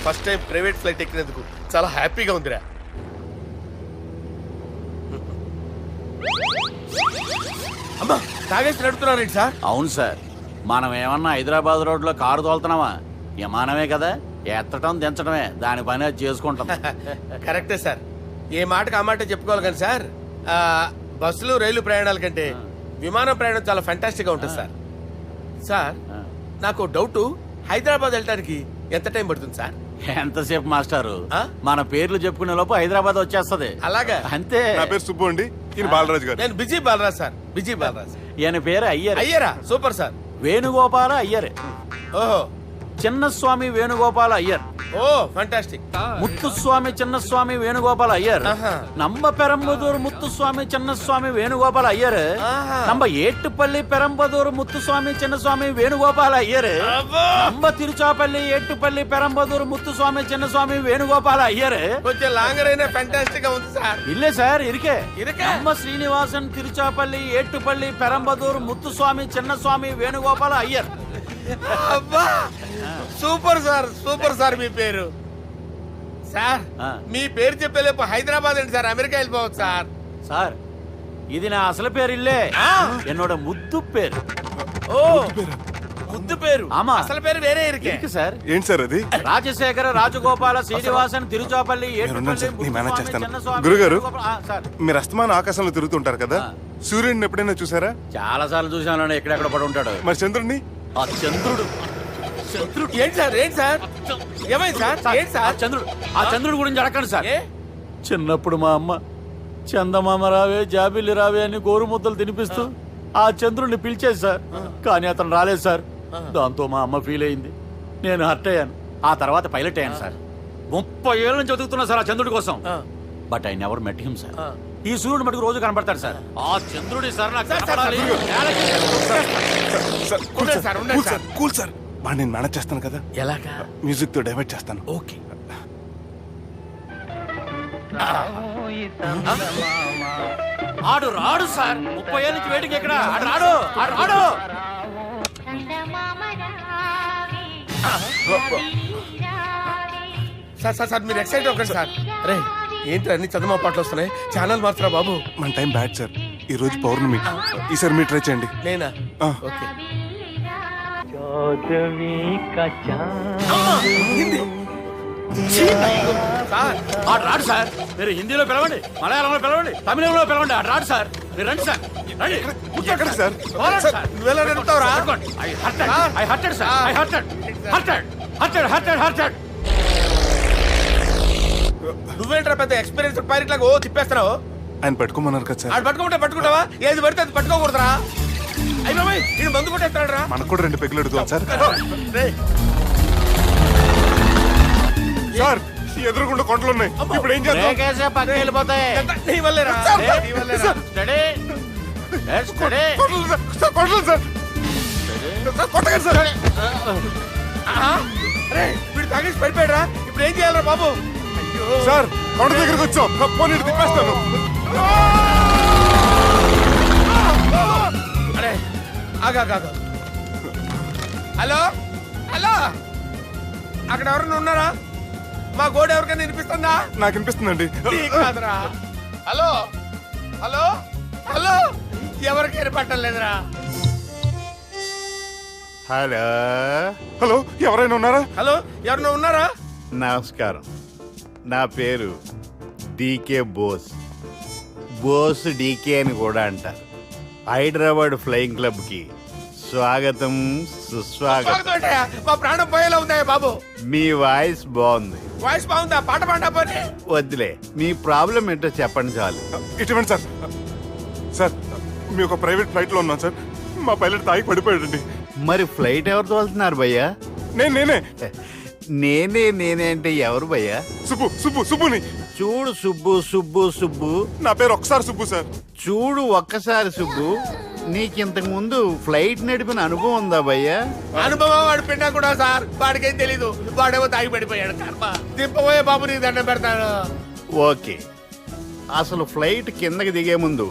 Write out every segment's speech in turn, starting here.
First time private flight ఎక్కినందుకు చాలా హ్యాపీగా ఉందిరా. అమ్మా తాగేసి నడుపుతున్నారేంటి సార్? అవును సార్, మనం ఏమన్నా హైదరాబాద్ రోడ్లో కారు తోలుతున్నామా? విమానమే కదా, ఎత్తటం దించడమే దాని పని అది చేసుకుంటాం. కరెక్టే సార్, ఏ మాటకు ఆ మాట చెప్పుకోవాలి కానీ సార్, బస్సులు రైలు ప్రయాణాల కంటే విమానం ప్రయాణం చాలా ఫ్యాంటాస్టిక్ గా ఉంటుంది సార్. సార్ నాకు డౌట్, హైదరాబాద్ వెళ్ళడానికి ఎంత టైం పడుతుంది సార్? ఎంతసేపు మాస్టారు, మన పేర్లు చెప్పుకునే లోపు హైదరాబాద్ వచ్చేస్తది. అలాగా? అంతే. నా పేరు సుబ్బు అండి, ఈయన బాలరాజు గారు. నేను busy Balaraj sir, busy Balaraj. ఈయన పేరు అయ్యర్. అయ్యరా? Super sir. వేణుగోపాల అయ్యర్. ఓహో, చిన్నస్వామి వేణుగోపాల అయ్యర్. ఓ ఫంటాస్టిక్. ముత్తుస్వామి చిన్నస్వామి వేణుగోపాల అయ్యర్. நம்ம பெரம்பதூர் முத்துசுவாமி சின்னசுவாமி வேணுகோபால ஐயர். நம்ம ஏட்டுப்பள்ளி பெரம்பதூர் முத்துசுவாமி சின்னசுவாமி வேணுகோபால ஐயர். நம்ம திருச்சாப்பள்ளி ஏட்டுப்பள்ளி பெரம்பதூர் முத்துசுவாமி சின்னசுவாமி வேணுகோபால ஐயர். కొంచెం లాంగర్ అయినా ఫ్యాంటాస్టిక్ గా ఉంది సార్. இல்ல சார், இருக்கே. நம்ம ஸ்ரீனிவாசன் திருச்சாப்பள்ளி ஏட்டுப்பள்ளி பெரம்பதூர் முத்துசுவாமி சின்னசுவாమి వేణుగోపాల అయ్యర్. అబ్బా సూపర్ సార్, సూపర్ సార్. మీ పేరు సార్, మీ పేరు చెప్పేలేపు హైదరాబాద్ అండి సార్, అమెరికా వెళ్ళిపోవచ్చు సార్. సార్ ఇది నా అసలు పేరు ఇల్లే, என்னோட ముద్దు పేరు. ఓ ముద్దు పేరు? ఆమా, అసలు పేరు వేరే ఇరుకే సార్. ఏంటి సార్ అది? రాజశేఖర రాజగోపాల శ్రీనివాసన్ తిరుచాపల్లి. గురుగారు, మీరు అస్తమానం ఆకాశంలో తిరుగుతుంటారు కదా, సూర్యుడిని ఎప్పుడైనా చూసారా? చాలా సార్లు చూసాను, ఎక్కడెక్కడ పడి ఉంటాడు. మరి చంద్రుడిని? ఆ చంద్రుడు. ఏంటి సార్, ఏంటి సార్, ఏమైంది సార్? ఏంటి సార్? ఆ చంద్రుడు గురించి అడగండి సార్. చిన్నప్పుడు మా అమ్మ చందమామ రావే జాబిల్లి రావే అని గోరు ముద్దలు తినిపిస్తూ ఆ చంద్రుడిని పిలిచేది సార్, కానీ అతను రాలేదు సార్. దాంతో మా అమ్మ ఫీల్ అయింది, నేను హర్ట్ అయ్యాను. ఆ తర్వాత పైలట్ అయ్యాను సార్. 30 ఏళ్ళ నుంచి చదువుతున్నా సార్ ఆ చంద్రుడి కోసం. But I never met him sir. ఈ సూర్యుడు మటుకు రోజు కనపడతాడు సార్. ఆ చంద్రుడి సార్ నాకు కూల్ సార్, నేను మేనేజ్ చేస్తాను కదా. ఎలాగా? మ్యూజిక్ తో డైవర్ట్ చేస్తాను. ఓకే. ఆడు రాడు సార్, 30 ఏళ్ళ నుంచి వెయిటింగ్. ఎక్కడ ఆడు రాడు, ఆడు రాడు. సార్ సార్ సార్ మీరు ఎక్సైట్ అవ్వకండి సార్. అరే ఏంటి అన్ని చదువు పాటలు వస్తున్నాయి, ఛానల్ మాత్రం బాబు. మన టైం బ్యాడ్ సార్, ఈ రోజు పౌర్ణమి. ఈసారి మీరు ట్రై చేయండి. నేనా? ఓకే. ఆడు రాడు సార్, మీరు హిందీలో పిలవండి, మలయాళంలో పిలవండి, తమిళంలో పిలవండి, ఆడు రాడు సార్. మీరు రండి సార్, రండి. ఎక్కడ సార్? నువ్వేంట్రా పెద్ద ఎక్స్పీరియన్స్ పైరెట్ లాగా ఓ తిప్పేస్తున్నావు? ఆయన పట్టుకోమన్నారు కదా సార్. ఆడు పట్టుకుంటావా? ఏది పడితే అది పట్టుకోకూడదురా. అయ్యి బాబాయ్, ఇది మందు కొట్టేస్తాడు రా. మనకు కూడా 2 పెగ్గులు అడుగుతాం సార్. సార్ ఎదురుగుండా కొండలు ఉన్నాయి, ఇప్పుడు ఏం చేద్దాం? పక్కకి వెళ్ళిపోతాయి. నీ వల్లేరా? వీడు తాగేసి పడిపోయాడురా, ఇప్పుడు ఏం చేయాలరా బాబు? సార్ కొండ దగ్గరకు వచ్చాం, పోనీ తిప్పేస్తాను. అరే ఆగా. హలో హలో, అక్కడ ఎవరైనా ఉన్నారా? మా గోడ ఎవరికైనా వినిపిస్తుందా? నాకు వినిపిస్తుందండి. కాదురా. హలో హలో హలో, ఎవరికి వినపట్టలేదురా. హలో హలో, ఎవరైనా ఉన్నారా? హలో, ఎవరైనా ఉన్నారా? నమస్కారం, నా పేరు డీకే బోస్. బోస్ డీకే అని కూడా అంటారు. హైదరాబాద్ ఫ్లయింగ్ క్లబ్ కి స్వాగతం సుస్వాగతం. మా ప్రాణం పోయేలా ఉందా బాబు? మీ వాయిస్ బాగుంది. వాయిస్ బాగుందా? పాట పాడా పోనీ. వద్దులే, మీ ప్రాబ్లం ఏంటో చెప్పండి చాలు. ఇటువంటి సార్, సార్ మీ ఒక ప్రైవేట్ ఫ్లైట్ లో ఉన్నాం సార్, మా పైలట్ తాగి పడిపోయాడండి. మరి ఫ్లైట్ ఎవరు తోలుతున్నారు భయ్యా? నేనే అంటే ఎవరు భయ్యా? సుబ్బుని. చూడు సుబ్బు, నా పేరు ఒకసారి సుబ్బు సార్. చూడు ఒక్కసారి సుబ్బు, నీకింతకు ముందు ఫ్లైట్ నడిపిన అనుభవం ఉందా భయ్యా? అనుభవం వాడిపోయినా కూడా సార్, వాడికేం తెలీదు. వాడేమో తాగి పడిపోయాడు. దింపబోయే బాబు నీకు దండం పెడతాను. ఓకే, అసలు ఫ్లైట్ కిందకి దిగే ముందు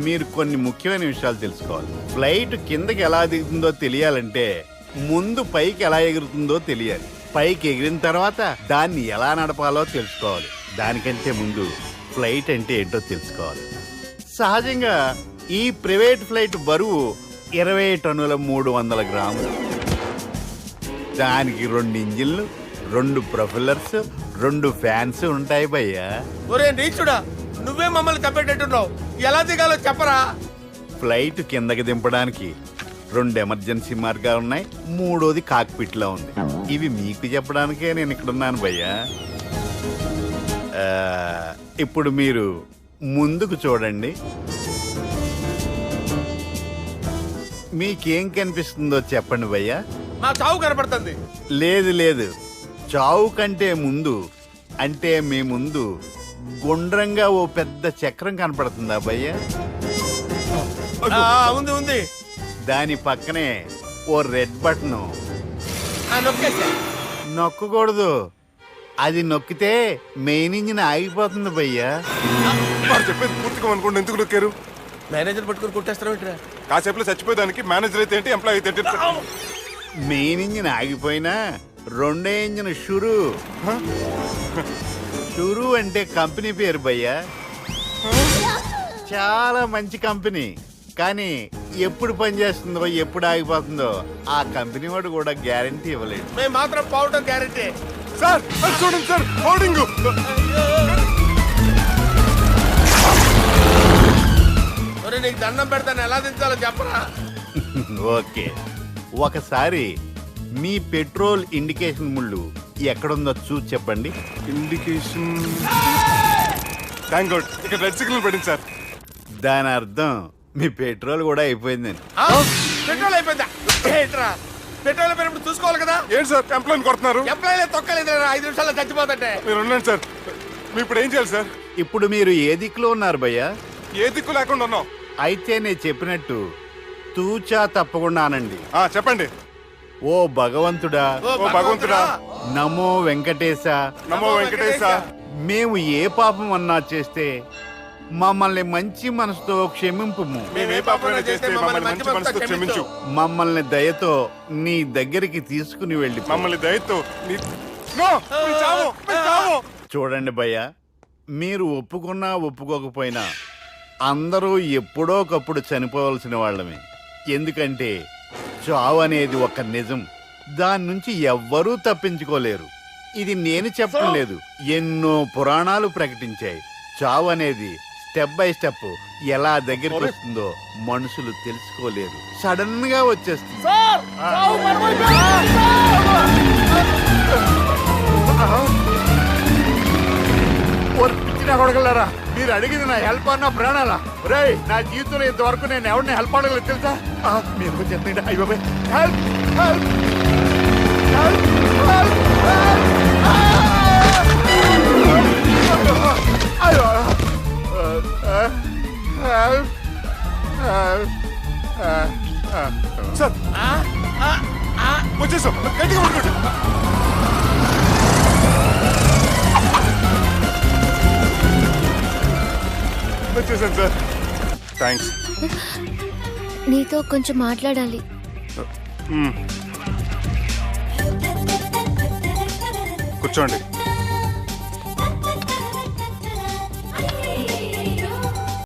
మీరు కొన్ని ముఖ్యమైన విషయాలు తెలుసుకోవాలి. ఫ్లైట్ కిందకి ఎలా దిగుతుందో తెలియాలంటే ముందు పైకి ఎలా ఎగురుతుందో తెలియాలి. పైకి ఎగిరిన తర్వాత దాన్ని ఎలా నడపాలో తెలుసుకోవాలి. దానికంటే ముందు ఫ్లైట్ అంటే ఏంటో తెలుసుకోవాలి. సహజంగా ఈ ప్రైవేట్ ఫ్లైట్ బరువు 20 టన్నుల 300 గ్రాములు. దానికి 2 ఇంజిన్లు, 2 ప్రొఫెల్లర్స్, 2 ఫ్యాన్స్ ఉంటాయి భయ్యా. ఒరే నీచుడా, నువ్వే మమ్మల్ని తప్పేటట్టున్నావు. ఎలా దిగాలో చెప్పరా? ఫ్లైట్ కిందకి దింపడానికి 2 ఎమర్జెన్సీ మార్గాలు ఉన్నాయి. 3వది కాక్పిట్ లో ఉంది. ఇవి మీకు చెప్పడానికే నేను ఇక్కడ ఉన్నాను భయ్యా. ఇప్పుడు మీరు ముందుకు చూడండి. మీకేం కనిపిస్తుందో చెప్పండి భయ్యా. మా చావు కనపడుతుంది. లేదు లేదు, చావు కంటే ముందు అంటే మీ ముందు గుండ్రంగా ఓ పెద్ద చక్రం కనపడుతుందా భయ్యా? ఉంది ఉంది. దాని పక్కనే ఓ రెడ్ బటన్. నొక్కేసా. నొక్కకూడదు. అది నొక్కితే మెయిన్ ఇంజిన్ ఆగిపోతుంది భయ్యా. వాడు చెప్పేది పూర్తిగా అనుకోండి. ఎందుకు నొక్కారు? మేనేజర్ పట్టుకుని కొట్టేస్తారా ఏంట్రా? కాసేపులో చచ్చిపోయేదానికి మేనేజర్ అయితే ఏంటి, ఎంప్లాయ్ అయితే ఏంటి? మెయిన్ ఇంజిన్ ఆగిపోయినా 2వ ఇంజిన్ షురు. షురు అంటే కంపెనీ పేరు భయ్యా. చాలా మంచి కంపెనీ. కానీ ఎప్పుడు పనిచేస్తుందో ఎప్పుడు ఆగిపోతుందో ఆ కంపెనీ వాడు కూడా గ్యారంటీ ఇవ్వలేడు. మేము మాత్రం పోవటం గ్యారంటీ. సార్ అది చూడండి సార్, హోర్డింగ్. ఒరే నీకు దండం పెడతాను, ఎలా దించాలో చెప్పరా? ఓకే, ఒకసారి మీ పెట్రోల్ ఇండికేషన్ ముళ్ళు ఎక్కడుందో చూసి చెప్పండి. ఇండికేషన్. థ్యాంక్ గాడ్, ఇక్కడ రెడ్ సిగ్నల్ పడింది సార్. దాని అర్థం మీ పెట్రోల్ కూడా అయిపోయిందని. పెట్రోల్ అయిపోయిందా? ఏంట్రా, పెట్రోల్ అయిపోయినప్పుడు చూసుకోవాలి కదా. ఏంటి సార్ ఎంప్లాయ్ కొడుతున్నారు? ఎంప్లాయీ తొక్కలేదు, 5 నిమిషాల్లో చచ్చిపోతుంటే. మీరు ఉండండి సార్. మీరు ఇప్పుడు ఏం చేయాలి సార్? ఇప్పుడు మీరు ఏ దిక్కులో ఉన్నారు భయ్యా? ఏ దిక్కు లేకుండా ఉన్నాం. అయితే నేను చెప్పినట్టు తూచా తప్పకుండా అనండి. చెప్పండి. ఓ భగవంతుడా, ఓ భగవంతుడా, నమో వెంకటేశ, నమో వెంకటేశ. మేము ఏ పాపం అన్నా చేస్తే మమ్మల్ని మంచి మనసుతో క్షమింపు. మేము ఏ పాపమైనా చేస్తే మమ్మల్ని మంచి మనసుతో క్షమించు. మమ్మల్ని దయతో నీ దగ్గరికి తీసుకుని వెళ్ళి మమ్మల్ని దయతో నో, మీ చావు, మీ చావు. చూడండి భయ్యా, మీరు ఒప్పుకున్నా ఒప్పుకోకపోయినా అందరూ ఎప్పుడో ఒకప్పుడు చనిపోవలసిన వాళ్ళమే. ఎందుకంటే చావు అనేది ఒక నిజం. దాని నుంచి ఎవ్వరూ తప్పించుకోలేరు. ఇది నేను చెప్పడం లేదు, ఎన్నో పురాణాలు ప్రకటించాయి. చావు అనేది స్టెప్ బై స్టెప్ ఎలా దగ్గరికి వస్తుందో మనుషులు తెలుసుకోలేరు. సడన్ గా వచ్చేస్తుంది. కొడగలరా, మీరు అడిగింది నా హెల్ప్ అన్న ప్రాణాలా? రే, నా జీవితంలో ఇంతవరకు నేను ఎవరిని హెల్ప్ అడగలేదు తెలుసా? మీరు చెప్పండి. అయ్యో హెల్ప్, హెల్ప్, హెల్ప్, అయ్యో, సార్ వచ్చేసాం, గట్టిగా పట్టుకోండి. వచ్చేసాను సార్. థ్యాంక్స్. నీతో కొంచెం మాట్లాడాలి. కూర్చోండి.